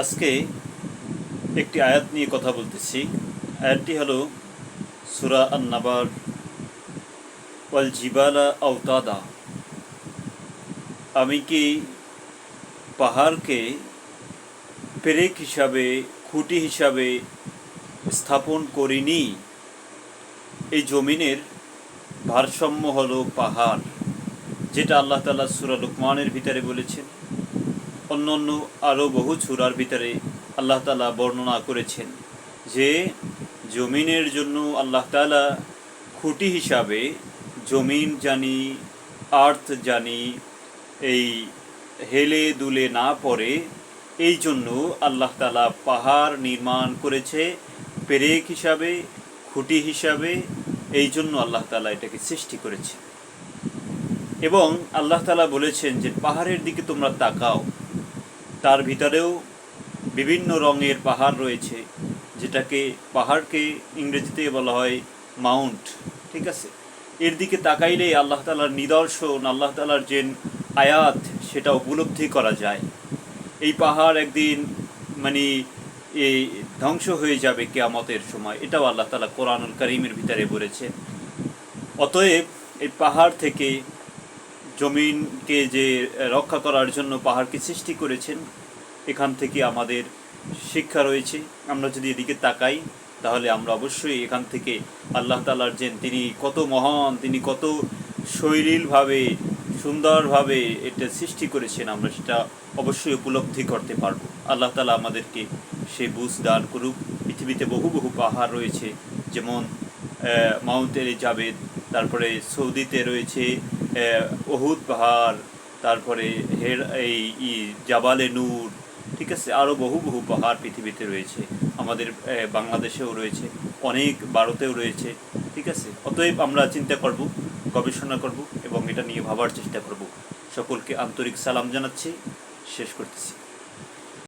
আজকে একটি আয়াত নিয়ে কথা বলতেছি। আয়াতটি হলো সূরা আন-নাবার, ওয়াল জিবালা আওতাদা। আমি কি পাহাড়কে পেরেক হিসাবে, খুঁটি হিসাবে স্থাপন করিনি? এই জমিনের ভারসাম্য হলো পাহাড়, যেটা আল্লাহ তাআলা সূরা লুকমানের ভিতরে বলেছেন। অন্য অন্য আরও বহু সূরার ভিতরে আল্লাহ তাআলা বর্ণনা করেছেন যে জমিনের জন্য আল্লাহ তাআলা খুঁটি হিসাবে জমিন জানি, আর্থ জানি, এই হেলে দুলে না পড়ে এই জন্য আল্লাহ তাআলা পাহাড় নির্মাণ করেছে পেরেক হিসাবে, খুঁটি হিসাবে। এই জন্য আল্লাহ তাআলা এটাকে সৃষ্টি করেছে। এবং আল্লাহ তাআলা বলেছেন যে পাহাড়ের দিকে তোমরা তাকাও, তার ভিতরেও বিভিন্ন রঙের পাহাড় রয়েছে, যেটাকে পাহাড়কে ইংরেজিতে বলা হয় মাউন্ট। ঠিক আছে, এর দিকে তাকাইলেই আল্লাহ তাআলার নিদর্শন, আল্লাহ তাআলার যে আয়াত, সেটা উপলব্ধি করা যায়। এই পাহাড় একদিন মানে এই ধ্বংস হয়ে যাবে কিয়ামতের সময়, এটাও আল্লাহ তাআলা কোরআনুল কারীমের ভিতরে বলেছে। অতএব এই পাহাড় থেকে জমিনকে যে রক্ষা করার জন্য পাহাড়কে সৃষ্টি করেছেন, এখান থেকে আমাদের শিক্ষা রয়েছে। আমরা যদি এদিকে তাকাই তাহলে আমরা অবশ্যই এখান থেকে আল্লাহ তাআলার যে তিনি কত মহান, তিনি কত শৈলীলভাবে, সুন্দরভাবে এটা সৃষ্টি করেছেন, আমরা সেটা অবশ্যই উপলব্ধি করতে পারবো। আল্লাহ তাআলা আমাদেরকে সে বুঝ দান করুক। পৃথিবীতে বহু বহু পাহাড় রয়েছে, যেমন মাউন্ট এলিজাবেথ, তারপরে সৌদিতে রয়েছে ওহুদ পাহাড়, তারপরে এই জাবালে নূর। ঠিক আছে, আরও বহু বহু পাহাড় পৃথিবীতে রয়েছে। আমাদের বাংলাদেশেও রয়েছে, অনেক ভারতেও রয়েছে। ঠিক আছে, অতএব আমরা চিন্তা করব, গবেষণা করব এবং এটা নিয়ে ভাবার চেষ্টা করব। সকলকে আন্তরিক সালাম জানাচ্ছি, শেষ করতেছি।